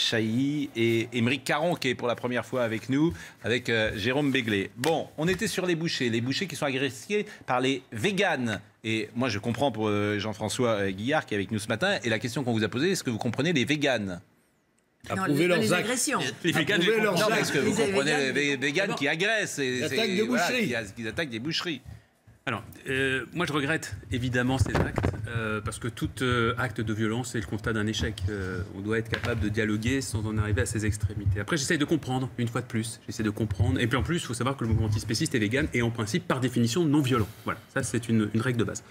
Chailly et Émeric Caron qui est pour la première fois avec nous, avec Jérôme Béglé. Bon, on était sur les bouchers qui sont agressés par les véganes. Et moi, je comprends pour Jean-François Guillard qui est avec nous ce matin. Et la question qu'on vous a posée, est-ce que vous comprenez les véganes? Approuver leurs agressions. Les véganes, non, est-ce que vous comprenez les véganes qui agressent et attaquent des boucheries. Qui attaquent des boucheries? Alors, moi je regrette évidemment ces actes, parce que tout acte de violence est le constat d'un échec. On doit être capable de dialoguer sans en arriver à ces extrémités. Après, j'essaye de comprendre, une fois de plus, j'essaie de comprendre. Et puis en plus, il faut savoir que le mouvement antispéciste et vegan est en principe, par définition, non violent. Voilà, ça c'est une règle de base.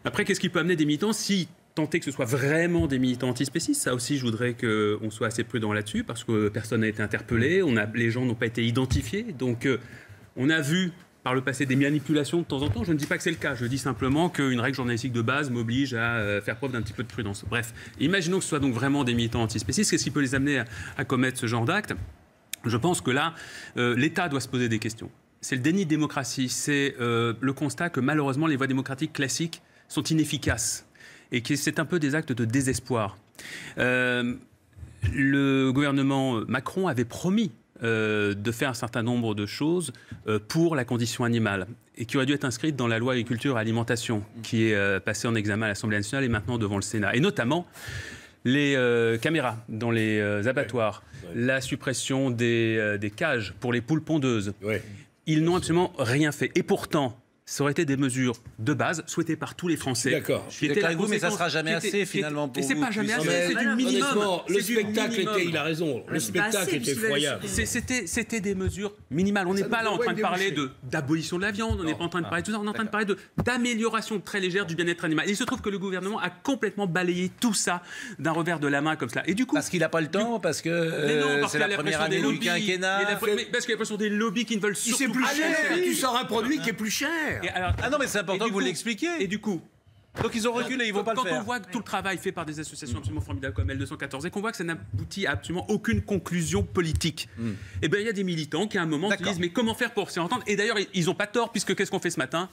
Après, qu'est-ce qui peut amener des militants si tenter que ce soit vraiment des militants antispécistes? Ça aussi, je voudrais qu'on soit assez prudent là-dessus, parce que personne n'a été interpellé, les gens n'ont pas été identifiés. Donc, on a vu par le passé des manipulations de temps en temps. Je ne dis pas que c'est le cas. Je dis simplement qu'une règle journalistique de base m'oblige à faire preuve d'un petit peu de prudence. Bref, imaginons que ce soit donc vraiment des militants antispécistes. Qu'est-ce qui peut les amener à commettre ce genre d'acte? Je pense que là, l'État doit se poser des questions. C'est le déni de démocratie. C'est le constat que malheureusement, les voies démocratiques classiques sont inefficaces et que c'est un peu des actes de désespoir. Le gouvernement Macron avait promis de faire un certain nombre de choses pour la condition animale et qui auraient dû être inscrites dans la loi agriculture et alimentation qui est passée en examen à l'Assemblée nationale et maintenant devant le Sénat. Et notamment les caméras dans les abattoirs, la suppression des cages pour les poules pondeuses. Ils n'ont absolument rien fait. Et pourtant, ça aurait été des mesures de base souhaitées par tous les Français. D'accord. Je suis d'accord avec vous, mais ça ne sera jamais assez finalement pour vous. C'est pas jamais assez, c'est du minimum. Honnêtement, le spectacle était, il a raison, le spectacle était effroyable. C'était des mesures minimales. On n'est pas là en train de parler d'abolition de la viande, on n'est pas en train de parler de tout ça, on est en train de parler d'amélioration très légère du bien-être animal. Il se trouve que le gouvernement a complètement balayé tout ça d'un revers de la main comme cela. Et du coup, parce qu'il n'a pas le temps, parce que c'est la première année du quinquennat. Parce qu'il y a la pression des lobbies qui ne veulent surtout pas. C'est plus cher. Tu sors un produit qui est plus cher. Ah non, mais c'est important que vous l'expliquiez. Et du coup, donc ils ont reculé, ils vont pas le faire. Quand on voit tout le travail fait par des associations absolument formidables comme L214 et qu'on voit que ça n'aboutit à absolument aucune conclusion politique, et bien il y a des militants qui à un moment se disent mais comment faire pour s'y entendre? Et d'ailleurs ils n'ont pas tort, puisque qu'est-ce qu'on fait ce matin?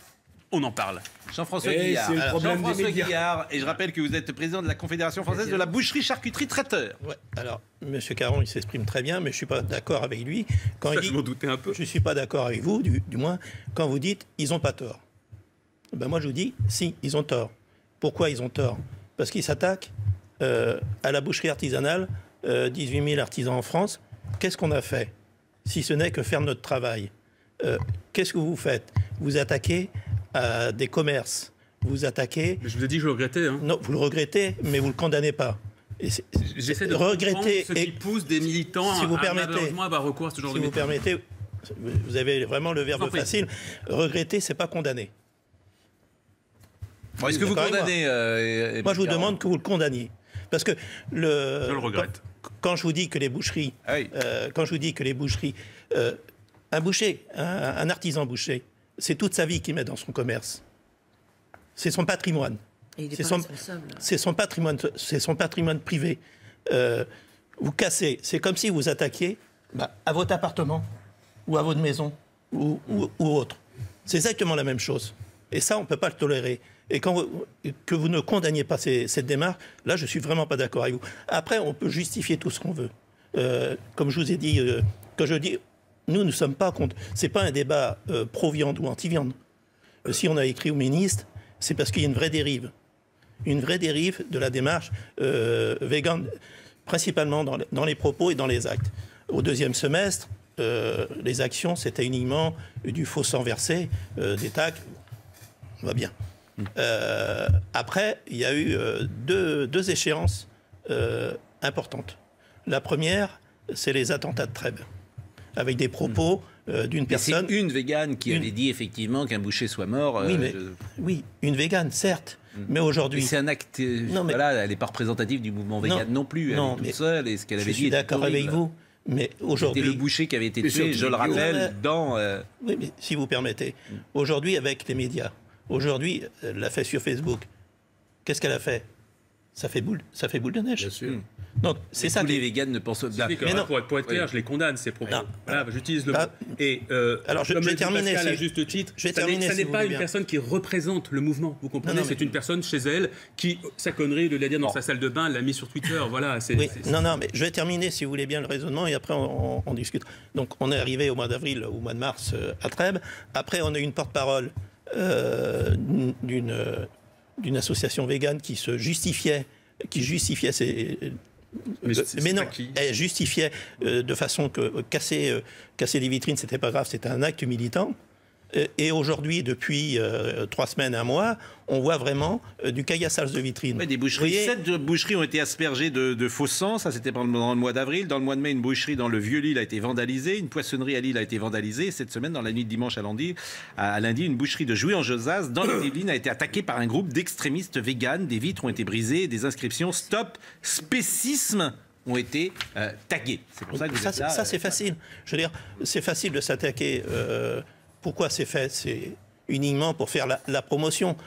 On en parle. Jean-François Guillard. Jean-François Guillard, et je rappelle que vous êtes président de la Confédération française de la boucherie, charcuterie, traiteur. Ouais. Alors, M. Caron, il s'exprime très bien, mais je ne suis pas d'accord avec lui. Quand il dit, je m'en doutais un peu. Je ne suis pas d'accord avec vous, du moins, quand vous dites ils n'ont pas tort. Ben moi, je vous dis, si, ils ont tort. Pourquoi ils ont tort? Parce qu'ils s'attaquent à la boucherie artisanale, 18 000 artisans en France. Qu'est-ce qu'on a fait? Si ce n'est que faire notre travail. Qu'est-ce que vous faites? Vous attaquez à des commerces. Vous attaquez... Mais je vous ai dit que je le regrettais. Hein. Non, vous le regrettez, mais vous ne le condamnez pas. J'essaie de regretter ce qui pousse des militants si vous permettez, à avoir recours à ce genre de méthode. Si vous permettez, vous avez vraiment le verbe facile. Regretter, c'est pas condamner. Bon, est-ce que vous condamnez Moi, je vous demande que vous le condamniez. Parce que je le regrette. Quand je vous dis que les boucheries, un boucher, un artisan boucher, c'est toute sa vie qu'il met dans son commerce. C'est son patrimoine. C'est son patrimoine privé. Vous cassez. C'est comme si vous attaquiez à votre appartement ou à votre maison ou autre. C'est exactement la même chose. Et ça, on ne peut pas le tolérer. Et que vous ne condamniez pas cette démarche, là, je ne suis vraiment pas d'accord avec vous. Après, on peut justifier tout ce qu'on veut. Comme je vous ai dit, quand je dis, nous ne sommes pas contre... Ce n'est pas un débat pro-viande ou anti-viande. Si on a écrit au ministre, c'est parce qu'il y a une vraie dérive. Une vraie dérive de la démarche vegan, principalement dans les propos et dans les actes. Au deuxième semestre, les actions, c'était uniquement du faux sang versé, des tacs. On va bien. Après, il y a eu deux échéances importantes. La première, c'est les attentats de Trèbes, avec des propos d'une personne... C'est une végane qui avait dit effectivement qu'un boucher soit mort. Oui, une végane, certes. Mais aujourd'hui... C'est un acte... Voilà, elle n'est pas représentative du mouvement végane non plus. Elle est toute seule, et ce qu'elle avait dit... Je suis d'accord avec vous. Mais aujourd'hui... C'était le boucher qui avait été tué, je le rappelle, dans... Oui, mais si vous permettez. Aujourd'hui, avec les médias, aujourd'hui, elle l'a fait sur Facebook. Qu'est-ce qu'elle a fait? ça fait boule de neige. Bien sûr. Donc, c'est ça. Tous les véganes ne pensent pas. Mais non. Pour être clair, je les condamne, ces propos. Voilà, j'utilise le mot. Et alors, je vais terminer. Pascal, à juste titre, ça n'est pas une personne qui représente le mouvement. Vous comprenez? C'est une personne chez elle qui, sa connerie, de la dire dans sa salle de bain, l'a mis sur Twitter. Voilà. Non, mais je vais terminer, si vous voulez bien, le raisonnement, et après, on discute. Donc, on est arrivé au mois d'avril, au mois de mars, à Trèbes. Après, on a eu une porte-parole d'une association végane qui justifiait ses... Mais non, elle justifiait de façon que casser les vitrines, c'était pas grave, c'était un acte militant. Et aujourd'hui, depuis 3 semaines, 1 mois, on voit vraiment du caillassage de vitrines. Ouais, des boucheries. 7 boucheries ont été aspergées de faux sang. Ça, c'était pendant le mois d'avril. Dans le mois de mai, une boucherie dans le Vieux-Lille a été vandalisée. Une poissonnerie à Lille a été vandalisée. Cette semaine, dans la nuit de dimanche à lundi, une boucherie de Jouy-en-Josas, dans les Yvelines, a été attaquée par un groupe d'extrémistes véganes. Des vitres ont été brisées. Des inscriptions « Stop spécisme » ont été taguées. C'est pour ça que vous êtes là. Ça, c'est facile. Je veux dire, c'est facile de s'attaquer... Pourquoi c'est fait? C'est uniquement pour faire la promotion.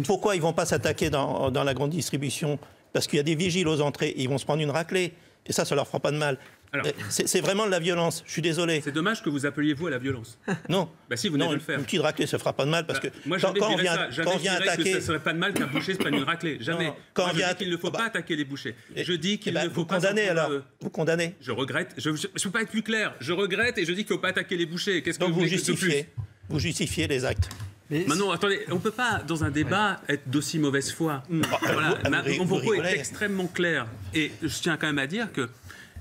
Pourquoi ils ne vont pas s'attaquer dans la grande distribution? Parce qu'il y a des vigiles aux entrées, ils vont se prendre une raclée. Et ça leur fera pas de mal. C'est vraiment de la violence, je suis désolé. C'est dommage que vous appeliez vous à la violence. Non. Bah si, vous venez de le faire. Une petite raclée, ça ne fera pas de mal parce que moi, quand on vient attaquer... que ça ne serait pas de mal qu'un boucher se prenne une raclée. Jamais. Quand je dis qu'il ne faut pas attaquer les bouchers. Je dis qu'il ne faut pas... Vous condamnez. Je regrette. Je ne peux pas être plus clair. Je regrette et je dis qu'il ne faut pas attaquer les bouchers. Qu'est-ce que vous justifiez? Vous justifiez les actes. Maintenant, attendez, on ne peut pas, dans un débat, être d'aussi mauvaise foi. Voilà. Mon propos est extrêmement clair. Et je tiens quand même à dire que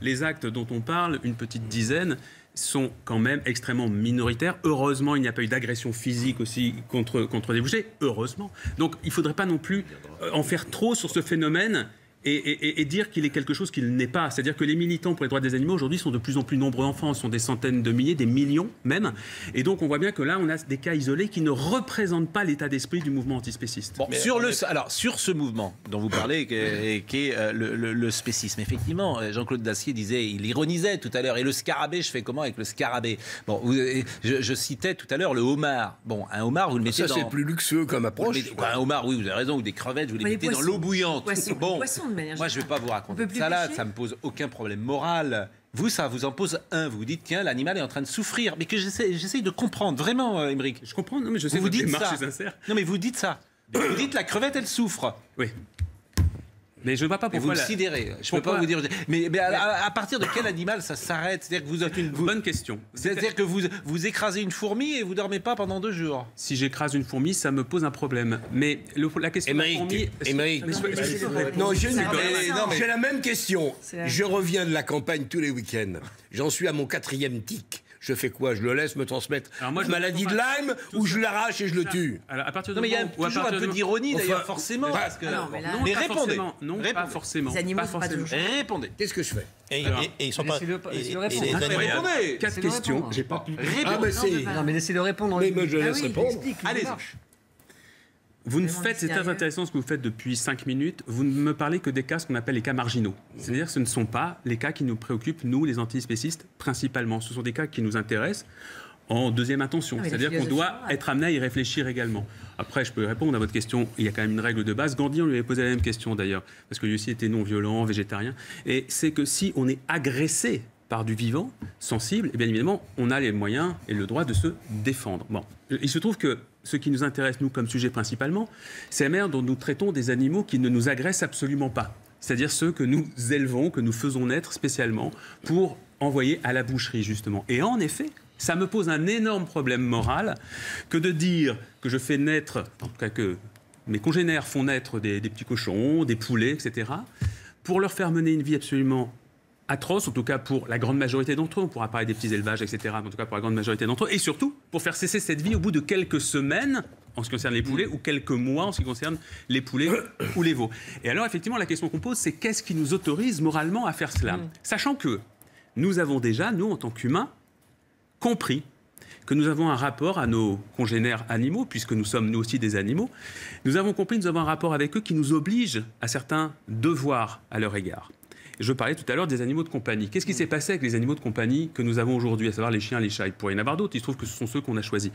les actes dont on parle, une petite dizaine, sont quand même extrêmement minoritaires. Heureusement, il n'y a pas eu d'agression physique aussi contre des bouchers. Heureusement. Donc, il ne faudrait pas non plus en faire trop sur ce phénomène et dire qu'il est quelque chose qu'il n'est pas. C'est-à-dire que les militants pour les droits des animaux, aujourd'hui, sont de plus en plus nombreux en France. Ce sont des centaines de milliers, des millions même. Et donc, on voit bien que là, on a des cas isolés qui ne représentent pas l'état d'esprit du mouvement antispéciste. Bon, sur ce mouvement dont vous parlez, qui est le spécisme, effectivement, Jean-Claude Dacier disait, il ironisait tout à l'heure, et le scarabée, je fais comment avec le scarabée? Bon, je citais tout à l'heure le homard. Bon, un homard, vous le mettez Ça, c'est plus luxueux comme approche. Un homard, oui, vous avez raison, ou des crevettes, vous les mettez dans l'eau bouillante. Bon, moi, je ne vais pas vous raconter ça là, ça me pose aucun problème moral. Vous, ça vous en pose un. Vous vous dites, tiens, l'animal est en train de souffrir. Mais que j'essaye de comprendre, vraiment, Aymeric. Je comprends, non, mais je sais que votre démarche est sincère. Non, mais vous dites ça. Vous dites, la crevette, elle souffre. Oui. Mais je ne vois pas pourquoi. Vous le sidérez. Je ne peux pas vous dire. Mais à partir de quel animal ça s'arrête? C'est-à-dire que vous êtes bonne question. C'est-à-dire que vous écrasez une fourmi et vous ne dormez pas pendant 2 jours. Si j'écrase une fourmi, ça me pose un problème. Mais la question de la fourmi... Non, j'ai la même question. Je reviens de la campagne tous les week-ends. J'en suis à mon 4e tic. Je fais quoi? Je le laisse me transmettre la maladie de Lyme ou je l'arrache et je le tue? Alors, à partir de mais il y a toujours un peu d'ironie, d'ailleurs, forcément. Parce que... mais répondez. Non, pas forcément. Les animaux, pas toujours. Répondez. Qu'est-ce que je fais? Et ils sont pas... Répondez. 4 questions. J'ai pas pu... Non, mais laissez-le répondre. Mais je laisse répondre. Allez-y. Vous ne faites, c'est très intéressant ce que vous faites depuis 5 minutes, vous ne me parlez que des cas, ce qu'on appelle les cas marginaux. C'est-à-dire que ce ne sont pas les cas qui nous préoccupent, nous, les antispécistes, principalement. Ce sont des cas qui nous intéressent en deuxième intention. C'est-à-dire qu'on doit être amené à y réfléchir également. Après, je peux répondre à votre question. Il y a quand même une règle de base. Gandhi, on lui avait posé la même question d'ailleurs, parce que lui aussi était non-violent, végétarien. Et c'est que si on est agressé par du vivant, sensible, et bien évidemment, on a les moyens et le droit de se défendre. Bon, il se trouve que ce qui nous intéresse, nous, comme sujet principalement, c'est la manière dont nous traitons des animaux qui ne nous agressent absolument pas. C'est-à-dire ceux que nous élevons, que nous faisons naître spécialement pour envoyer à la boucherie, justement. Et en effet, ça me pose un énorme problème moral que de dire que je fais naître, en tout cas que mes congénères font naître des petits cochons, des poulets, etc., pour leur faire mener une vie absolument atroce, en tout cas pour la grande majorité d'entre eux. On pourra parler des petits élevages, etc., mais en tout cas pour la grande majorité d'entre eux. Et surtout, pour faire cesser cette vie au bout de quelques semaines, en ce qui concerne les poulets, ou quelques mois en ce qui concerne les poulets ou les veaux. Et alors, effectivement, la question qu'on pose, c'est qu'est-ce qui nous autorise moralement à faire cela? Sachant que nous avons déjà, nous, en tant qu'humains, compris que nous avons un rapport à nos congénères animaux, puisque nous sommes nous aussi des animaux. Nous avons compris que nous avons un rapport avec eux qui nous oblige à certains devoirs à leur égard. Je parlais tout à l'heure des animaux de compagnie. Qu'est-ce qui s'est passé avec les animaux de compagnie que nous avons aujourd'hui, à savoir les chiens, les chats? Il pourrait y en avoir d'autres, il se trouve que ce sont ceux qu'on a choisis.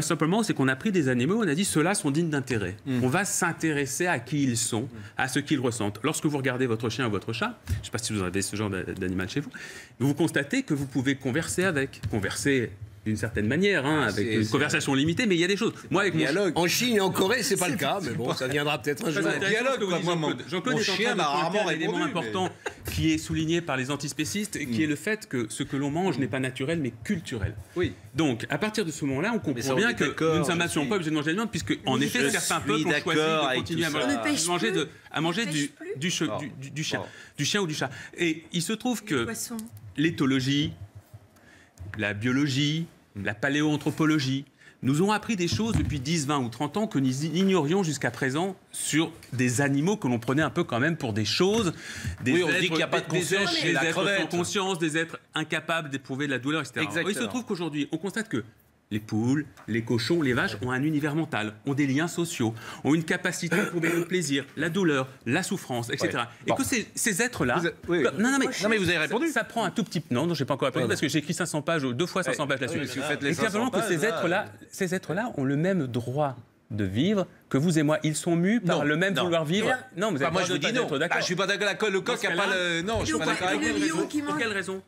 Simplement, c'est qu'on a pris des animaux, on a dit ceux-là sont dignes d'intérêt. On va s'intéresser à qui ils sont, à ce qu'ils ressentent. Lorsque vous regardez votre chien ou votre chat, je ne sais pas si vous avez ce genre d'animal chez vous, vous constatez que vous pouvez converser avec. Converser d'une certaine manière, avec une conversation limitée, mais il y a des choses. Moi, avec dialogue. En Chine et en Corée, c'est pas le cas, mais bon, ça viendra peut-être un jour. Jean-Claude est en train de pointer un élément important qui est souligné par les antispécistes, qui est le fait que ce que l'on mange n'est pas naturel, mais culturel. Oui. Donc, à partir de ce moment-là, on comprend bien que nous ne sommes absolument pas obligés de manger de viande, puisque, en effet, certains peuples ont choisi de continuer à manger du chien ou du chat. Et il se trouve que l'éthologie, la biologie, la paléoanthropologie, nous ont appris des choses depuis 10, 20 ou 30 ans que nous ignorions jusqu'à présent sur des animaux que l'on prenait un peu quand même pour des choses, des êtres, on dit qu'il n'y a pas de conscience chez la crevette. Sans conscience, des êtres incapables d'éprouver de la douleur, etc. Alors, il se trouve qu'aujourd'hui, on constate que les poules, les cochons, les vaches ont un univers mental, ont des liens sociaux, ont une capacité à éprouver le plaisir, la douleur, la souffrance, etc. Ouais. Et bon. Que ces êtres-là... Non, mais vous avez répondu. Ça prend un tout petit... Non, je n'ai pas encore répondu parce que j'ai écrit 500 pages, 2 fois 500 pages là-dessus. Et simplement que ces êtres-là ont le même droit de vivre que vous et moi. Ils sont mus par le même vouloir vivre. Non, mais moi je vous dis non. Je suis pas d'accord. Le coq n'a pas le... Non, je suis pas d'accord avec vous. Pour quelle raison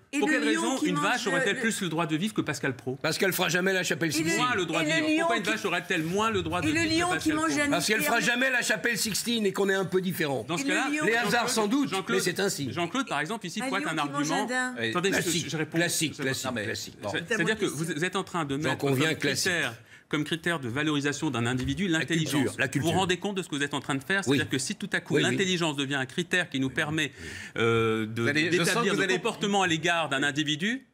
une vache aurait-elle plus le droit de vivre que Pascal Praud? Parce qu'elle fera jamais la chapelle Sixtine. Moins le droit de vivre. Pourquoi une vache aurait-elle moins le droit de vivre que Pascal Praud? Parce qu'elle fera jamais la chapelle Sixtine et qu'on est un peu différent. Dans ce cas-là, les hasards sans doute, mais c'est ainsi. Jean-Claude, par exemple, ici pointe un argument. Attendez, je réponds. Classique. C'est-à-dire que vous êtes en train de mettre comme critère de valorisation d'un individu l'intelligence. Vous vous rendez compte de ce que vous êtes en train de faire? C'est-à-dire que si tout à coup l'intelligence devient un critère qui nous permet d'établir le comportement à l'égard d'un individu,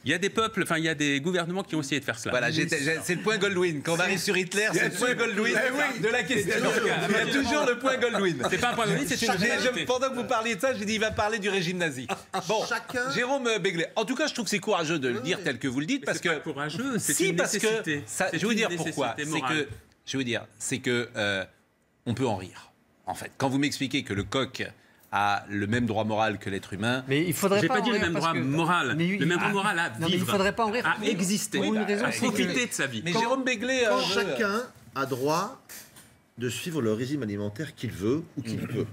il y a des peuples, il y a des gouvernements qui ont essayé de faire cela. Voilà, c'est le point Goldwyn. Quand on arrive sur Hitler, c'est le point Goldwyn de la question. Il y a toujours le point Goldwyn. C'est pas un point Goldwyn, c'est une réalité. Pendant que vous parliez de ça, j'ai dit il va parler du régime nazi. Bon, Jérôme Begley. En tout cas, je trouve que c'est courageux de le dire tel que vous le dites, parce que c'est pas courageux, c'est une nécessité. Je vais vous dire pourquoi. C'est que on peut en rire. En fait, quand vous m'expliquez que le coq a le même droit moral que l'être humain. Mais il faudrait pas dit le même droit moral. Le même droit moral à vivre. Mais il faudrait pas en rire. À exister. À profiter de sa vie. Mais Jérôme Begley... Chacun a droit de suivre le régime alimentaire qu'il veut ou qu'il peut.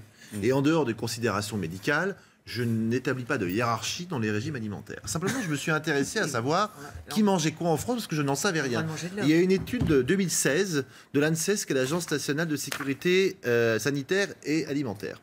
Et en dehors des considérations médicales, je n'établis pas de hiérarchie dans les régimes alimentaires. Simplement, je me suis intéressé à savoir qui mangeait quoi en France, parce que je n'en savais rien. Il y a une étude de 2016 de l'ANSES, qui est l'Agence nationale de sécurité sanitaire et alimentaire,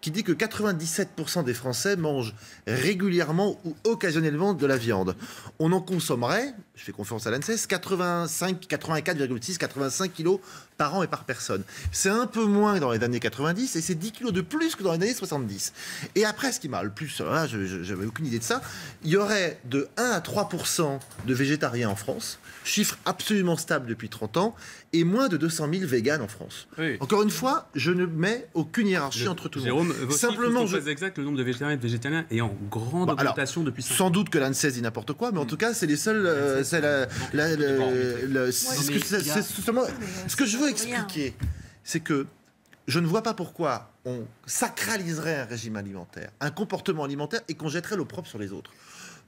qui dit que 97% des Français mangent régulièrement ou occasionnellement de la viande. On en consommerait, je fais confiance à l'ANSES, 84,6, 85 kilos par an et par personne. C'est un peu moins que dans les années 90 et c'est 10 kilos de plus que dans les années 70. Et après, ce qui m'a le plus, là, je n'avais aucune idée de ça, il y aurait de 1 à 3% de végétariens en France, chiffre absolument stable depuis 30 ans, et moins de 200 000 véganes en France. Oui. Encore une fois, je ne mets aucune hiérarchie entre tout le monde. Simplement, je... exact, le nombre de végétariens et de végétariens est en grande augmentation depuis 5 ans. Sans doute que l'ANSES dit n'importe quoi, mais en tout cas, c'est les seuls... Ce que je veux expliquer, c'est que je ne vois pas pourquoi on sacraliserait un régime alimentaire, un comportement alimentaire, et qu'on jetterait l'opprobre sur les autres.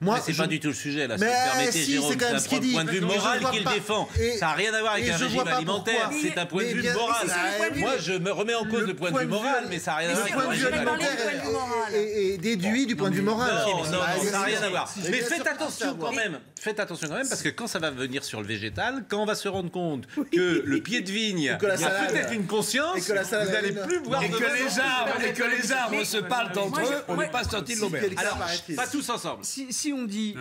Moi, c'est pas du tout le sujet, là. Si vous permettez, Jérôme, c'est quand même ce qu'il dit. C'est un point de vue moral qu'il défend. Ça n'a rien à voir avec un régime alimentaire. C'est un point de vue moral. Moi, je me remets en cause le point de vue moral, mais ça n'a rien à voir avec un régime alimentaire. Et déduit du point de vue moral. Non, ça n'a rien à voir. Mais faites attention quand même. Faites attention quand même, parce que quand ça va venir sur le végétal, quand on va se rendre compte que le pied de vigne a peut-être une conscience, vous n'allez plus voir et que les arbres se parlent entre eux, on n'est pas sorti de l'auberge. Alors, pas tous ensemble. Si on dit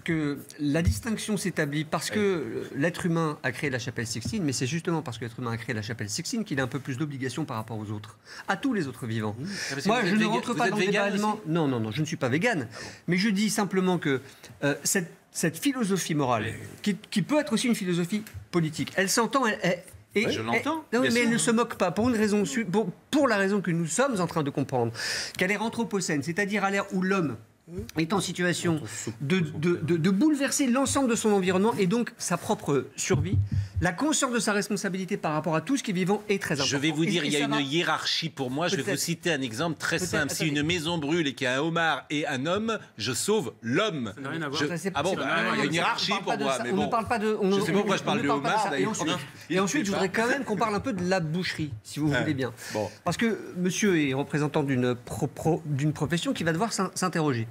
que la distinction s'établit parce que l'être humain a créé la chapelle Sixtine, mais c'est justement parce que l'être humain a créé la chapelle Sixtine qu'il a un peu plus d'obligations par rapport aux autres, à tous les autres vivants. Moi, je ne rentre pas dans le débat allemand. Non, je ne suis pas végane. Mais je dis simplement que cette philosophie morale, qui peut être aussi une philosophie politique, elle s'entend, je l'entends. Mais elle ne se moque pas, pour une raison, pour la raison que nous sommes en train de comprendre, qu'elle est anthropocène, c'est-à-dire à l'ère où l'homme est en situation de bouleverser l'ensemble de son environnement et donc sa propre survie, la conscience de sa responsabilité par rapport à tout ce qui est vivant est très importante. Je vais vous dire, il y a une hiérarchie pour moi. Je vais vous citer un exemple très simple. Si une maison brûle et qu'il y a un homard et un homme, je sauve l'homme. Ça n'a rien à voir. Ah bon, il y a une hiérarchie pour moi. On ne parle pas de... Je ne sais pas pourquoi je parle de homard. Et ensuite, je voudrais quand même qu'on parle un peu de la boucherie, si vous voulez bien. Parce que monsieur est représentant d'une profession qui va devoir s'interroger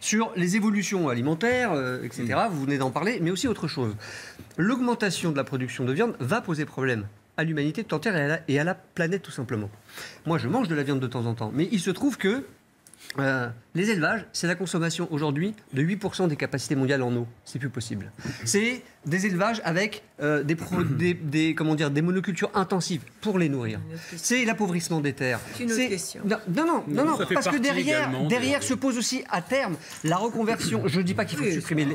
sur les évolutions alimentaires, etc. Vous venez d'en parler, mais aussi autre chose. L'augmentation de la production de viande va poser problème à l'humanité tout entière et à la planète, tout simplement. Moi, je mange de la viande de temps en temps, mais il se trouve que les élevages, c'est la consommation aujourd'hui de 8% des capacités mondiales en eau. C'est plus possible. C'est des élevages avec des monocultures intensives pour les nourrir. C'est l'appauvrissement des terres. C'est une autre question. Non, parce que derrière se pose aussi à terme la reconversion. Je ne dis pas qu'il faut supprimer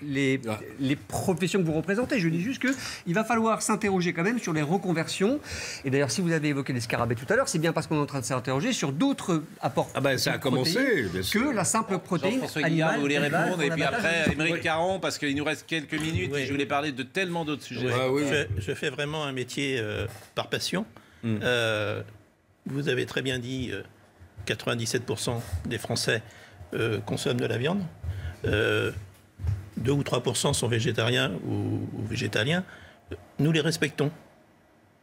les professions que vous représentez. Je dis juste qu'il va falloir s'interroger quand même sur les reconversions. Et d'ailleurs, si vous avez évoqué les scarabées tout à l'heure, c'est bien parce qu'on est en train de s'interroger sur d'autres apports. Ça a commencé, bien sûr. Que la simple protéine animale. Vous voulez répondre et puis après, Émeric Caron, parce qu'il nous reste quelques minutes et je voulais parler de tellement d'autres sujets. Je fais vraiment un métier par passion. Vous avez très bien dit, 97% des Français consomment de la viande. 2 ou 3% sont végétariens ou végétaliens. Nous les respectons.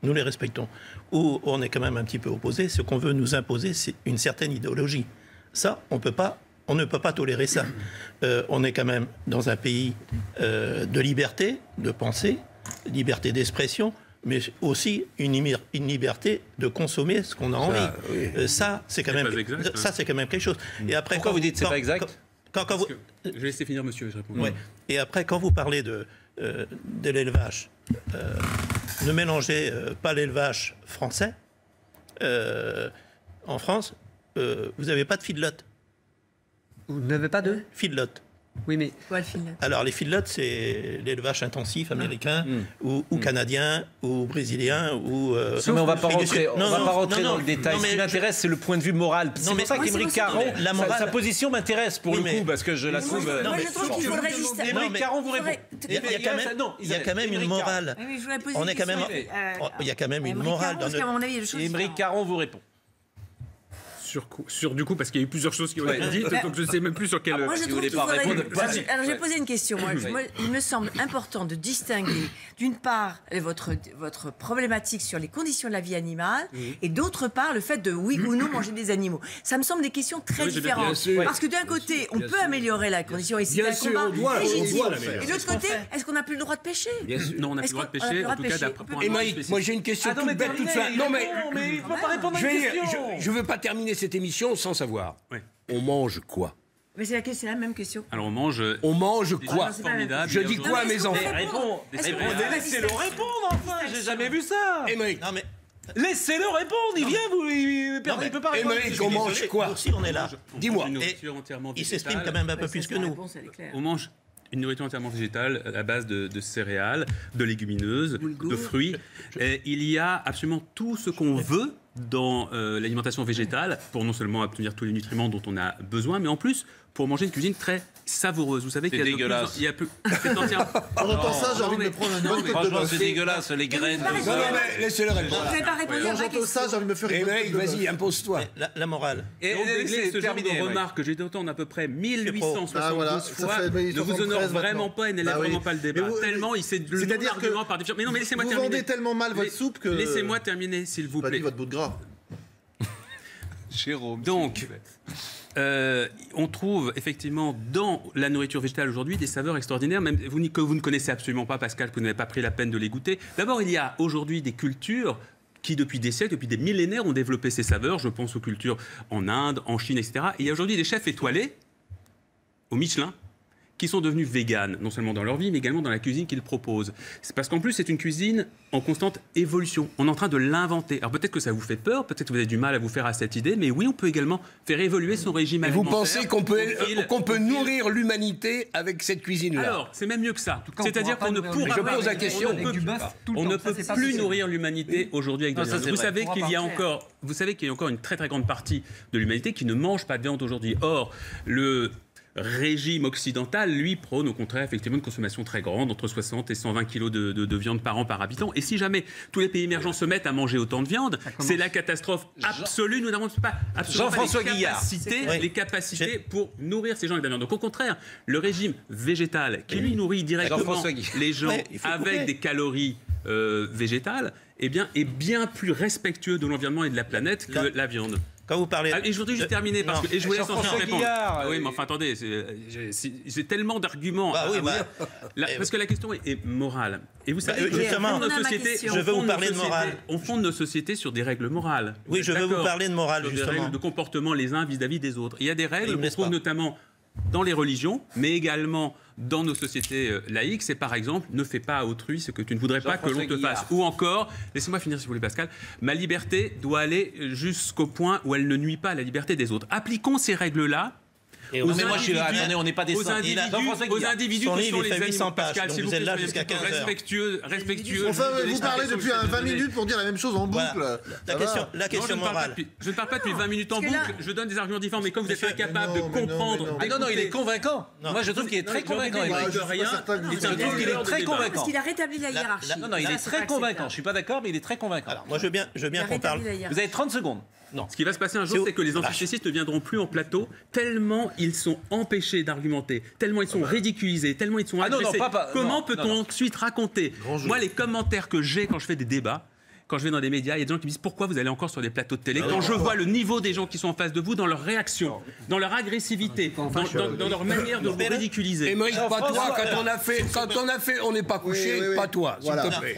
Nous les respectons. Où on est quand même un petit peu opposé. Ce qu'on veut nous imposer, c'est une certaine idéologie. Ça, on ne peut pas tolérer ça. On est quand même dans un pays de liberté, de pensée, liberté d'expression, mais aussi une liberté de consommer ce qu'on a envie. Ça, c'est quand même quelque chose. Et après, pourquoi vous dites que c'est pas exact? Je vais laisser finir monsieur, je réponds. Ouais. Et après, quand vous parlez de l'élevage, ne mélangez pas l'élevage français. En France, vous n'avez pas de feedlot. Vous n'avez pas de feedlot. Oui, mais... Quoi, le feedlot ? Alors, les feedlots, c'est l'élevage intensif américain ou canadien ou brésilien ou... mais on ne va pas rentrer, dans le détail. Ce qui m'intéresse, c'est le point de vue moral. C'est pour ça qu'Émeric Caron, sa position m'intéresse pour le coup, parce que je la trouve... Moi, je trouve qu'il faudrait juste... Émeric Caron vous répond. Il y a quand même une morale. On est quand même... Il y a quand même une morale dans notre... Émeric Caron vous répond. Du coup, parce qu'il y a eu plusieurs choses qui ont été dites, donc je ne sais même plus sur quelle... Moi, je trouve qu'il faudrait... Alors, j'ai posé une question. Moi, il me semble important de distinguer, d'une part, votre problématique sur les conditions de la vie animale, et d'autre part, le fait de, oui ou non, manger des animaux. Ça me semble des questions très différentes. Parce que d'un côté, on peut améliorer la condition, et c'est un combat légitime. Et de l'autre côté, est-ce qu'on n'a plus le droit de pêcher? Non, on n'a plus le droit de pêcher, en tout cas, Émeric, moi j'ai une question toute bête, toute simple. Non, mais il ne faut pas répondre à une question. Je ne veux pas terminer cette émission sans savoir. On mange quoi? Mais c'est la même question. Alors on mange quoi? Je dis quoi à mes enfants? Laissez-le répondre enfin. J'ai jamais vu ça. Émeric, laissez-le répondre. Il vient, il peut pas répondre. Émeric, on mange quoi? Si on est là, dis-moi. Il s'estime quand même un peu plus que nous. On mange une nourriture entièrement végétale à base de céréales, de légumineuses, de fruits. Et il y a absolument tout ce qu'on veut dans l'alimentation végétale pour non seulement obtenir tous les nutriments dont on a besoin, mais en plus pour manger une cuisine très savoureuse. Vous savez qu'il y a dégueulasse. On entend ça, j'ai envie de me prendre un autre. Franchement, c'est dégueulasse, les graines. Non, mais laissez-le répondre. Vous n'avez pas répondu à ma question. J'entends ça, j'ai envie de me faire une Émeric, vas-y, impose-toi. La morale. Et ce genre de remarques que j'ai d'entendre à peu près 1872 fois ne vous honore vraiment pas et n'élève vraiment pas le débat. Tellement il s'est le argument par définition. Mais non, mais laissez-moi terminer. Vous vendez tellement mal votre soupe que... Laissez-moi terminer, s'il vous plaît. Votre bout de gras. Jérôme. Donc, on trouve effectivement dans la nourriture végétale aujourd'hui des saveurs extraordinaires, même que vous ne connaissez absolument pas, Pascal, que vous n'avez pas pris la peine de les goûter. D'abord, il y a aujourd'hui des cultures qui, depuis des siècles, depuis des millénaires, ont développé ces saveurs. Je pense aux cultures en Inde, en Chine, etc. Et il y a aujourd'hui des chefs étoilés, au Michelin, qui sont devenus véganes, non seulement dans leur vie, mais également dans la cuisine qu'ils proposent. C'est parce qu'en plus, c'est une cuisine en constante évolution. On est en train de l'inventer. Alors peut-être que ça vous fait peur, peut-être que vous avez du mal à vous faire à cette idée, mais oui, on peut également faire évoluer son régime alimentaire. Et vous pensez qu'on peut nourrir l'humanité avec cette cuisine-là? Alors, c'est même mieux que ça. C'est-à-dire qu'on ne pourra pas... Je pose la question. On ne peut plus nourrir l'humanité aujourd'hui avec de la viande. Vous savez qu'il y a encore une très très grande partie de l'humanité qui ne mange pas de viande aujourd'hui. Or, le régime occidental, lui, prône au contraire effectivement une consommation très grande, entre 60 et 120 kilos de viande par an par habitant. Et si jamais tous les pays émergents se mettent à manger autant de viande, c'est la catastrophe absolue. Nous n'avons pas les capacités pour nourrir ces gens avec de la viande. Donc au contraire, le régime végétal qui lui nourrit directement les gens avec des calories végétales, eh bien, est bien plus respectueux de l'environnement et de la planète que la viande. Quand vous parlez... Et je voudrais juste terminer, parce que je vous laisse ensuite répondre. Oui, mais enfin, attendez, j'ai tellement d'arguments. Parce que la question est morale. Et vous savez, justement, je veux vous parler de morale. On fonde nos sociétés sur des règles morales. Oui, je veux vous parler de morale, sur justement. Des règles de comportement les uns vis-à-vis des autres. Il y a des règles qu'on trouve notamment dans les religions, mais également dans nos sociétés laïques. C'est par exemple, ne fais pas à autrui ce que tu ne voudrais pas que l'on te fasse. Ou encore, laissez-moi finir si vous voulez Pascal, ma liberté doit aller jusqu'au point où elle ne nuit pas à la liberté des autres. Appliquons ces règles-là on n'est pas des saints. Aux individus qui sont les animaux. Pascal, si vous êtes là jusqu'à 15 heures. Respectueux. Enfin, vous parlez depuis 20 minutes pour dire la même chose en boucle. La question morale. Je ne parle pas depuis 20 minutes en boucle, je donne des arguments différents, mais comme vous êtes incapable de comprendre... Non, il est convaincant. Moi, je trouve qu'il est très convaincant. Il est très convaincant. Parce qu'il a rétabli la hiérarchie. Non, il est très convaincant. Je ne suis pas d'accord, mais il est très convaincant. Alors, moi, je veux bien qu'on parle... Vous avez 30 secondes. Non. Ce qui va se passer un jour, c'est que les antispécistes ne viendront plus en plateau, tellement ils sont empêchés d'argumenter, tellement ils sont ridiculisés, tellement ils sont agressés. Comment peut-on ensuite raconter? Moi, les commentaires que j'ai quand je fais des débats, quand je vais dans des médias, il y a des gens qui me disent pourquoi vous allez encore sur des plateaux de télé. Quand je vois le niveau des gens qui sont en face de vous, dans leur réaction, dans leur agressivité, dans leur manière de vous ridiculiser. Émeric, pas toi, quand on a fait, on n'est pas couché, pas toi, s'il te plaît.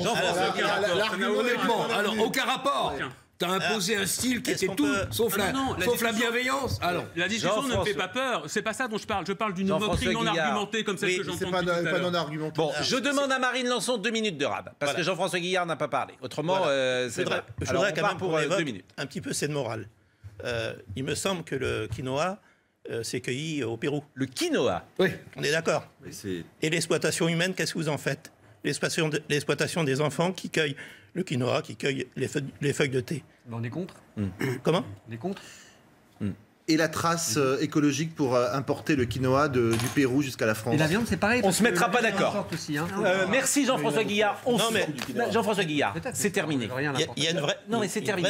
Honnêtement, alors aucun rapport. T'as imposé un style qui était tout, sauf la bienveillance. Alors, la discussion ne me fait pas peur. C'est pas ça dont je parle. Je parle d'une moquerie non argumentée comme celle que j'entends tout à l'heure. C'est pas non argumenté. Bon, je demande à Marine Lançon 2 minutes de rab, parce que Jean-François Guillard n'a pas parlé. Autrement, c'est vrai. Je voudrais quand même pour 2 minutes. Un petit peu cette morale. Il me semble que le quinoa s'est cueilli au Pérou. Le quinoa? Oui. On est d'accord. Et l'exploitation humaine, qu'est-ce que vous en faites? L'exploitation des enfants qui cueillent le quinoa, qui cueillent les feuilles de thé. On est contre. Comment? On est contre. Et la trace écologique pour importer le quinoa du Pérou jusqu'à la France. Et la viande, c'est pareil. On se mettra pas d'accord. Merci Jean-François Guillard. Jean-François Guillard, c'est terminé. Il y a une vraie. Non, mais c'est terminé.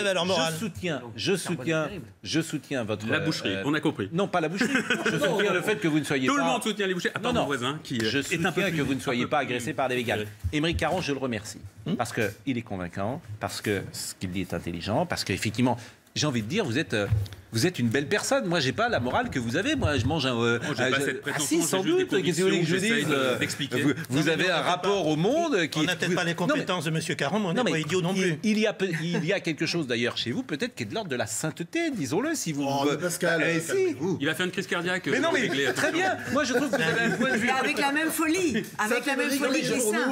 Je soutiens votre. La boucherie, on a compris. Non, pas la boucherie. Je soutiens le fait que vous ne soyez pas. Tout le monde soutient les bouchers, à part mon voisin qui je soutiens que vous ne soyez pas agressé par des véganes. Émeric Caron, je le remercie parce que il est convaincant, parce que ce qu'il dit est intelligent, parce qu'effectivement, j'ai envie de dire, vous êtes une belle personne. Moi, j'ai pas la morale que vous avez. Moi, je mange un. Si, sans doute. Qu'est-ce que vous voulez que je dise? Vous avez un rapport au monde qui. On n'a peut-être pas les compétences de M. Caron, mais on n'est pas idiot non plus. Il y a quelque chose d'ailleurs chez vous, peut-être qui est de l'ordre de la sainteté, disons-le, si vous. Pascal, il va faire une crise cardiaque. Mais non, mais très bien. Moi, je trouve que vous avez un point de vue. Avec la même folie. Avec la même folie que les saints.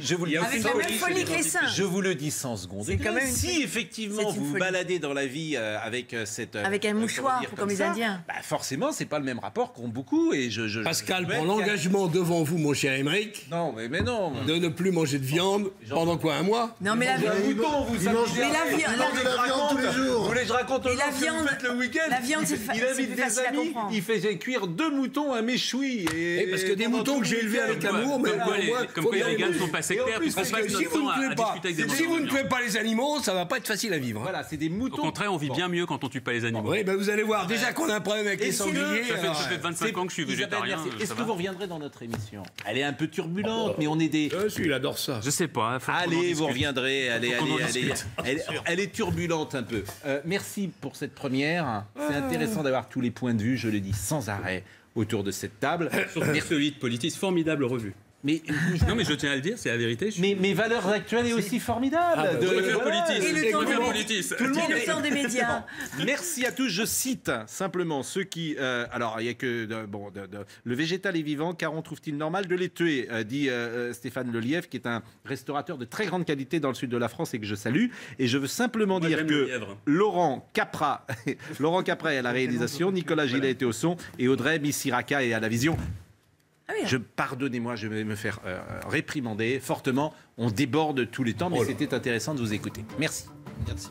Je vous le dis. Avec la même folie que les saints. Je vous le dis sans seconde. Si effectivement vous vous baladez dans la vie avec cette. Avec un mouchoir, comme les Indiens. Forcément, c'est pas le même rapport qu'ont beaucoup. Et Pascal prend l'engagement devant vous, mon cher Émeric. Non, mais non. De ne plus manger de viande pendant quoi, un mois? Non, mais la viande. Il mange de la viande tous les jours. Vous voulez que je raconte Et la viande, le week-end? La viande, c'est il invite des amis, il fait cuire 2 moutons à méchoui. Parce que des moutons que j'ai élevés avec amour, mais comme quoi les véganes ne sont pas sectaires, puisqu'on passe notre temps à discuter avec des si vous ne tuez pas les animaux, ça va pas être facile à vivre. Voilà, c'est des moutons. Au contraire, on vit bien mieux quand on tue pas les animaux. Oui, vous allez voir. Déjà qu'on a un problème avec les sangliers. Ça fait 25 ans que je suis végétarien. Est-ce que vous reviendrez dans notre émission? Elle est un peu turbulente, mais on est des. Il adore ça. Je sais pas. Allez, vous reviendrez. Elle est turbulente un peu. Merci pour cette première. C'est intéressant d'avoir tous les points de vue, je le dis sans arrêt, autour de cette table. Sur celui de Politis, formidable revue. Mais, non, mais je tiens à le dire, c'est la vérité. Mais mes valeurs actuelles est aussi formidable. Et le temps des médias. Merci à tous. Je cite simplement ceux qui... alors, il n'y a que... le végétal est vivant, car on trouve-t-il normal de les tuer, dit Stéphane Lelièvre, qui est un restaurateur de très grande qualité dans le sud de la France et que je salue. Et je veux simplement dire que Laurent Capra est à la réalisation, Nicolas Gillet était au son et Audrey Missiraka est à la vision. Pardonnez-moi, je vais me faire réprimander fortement. On déborde tous les temps, mais c'était intéressant de vous écouter. Merci. Merci.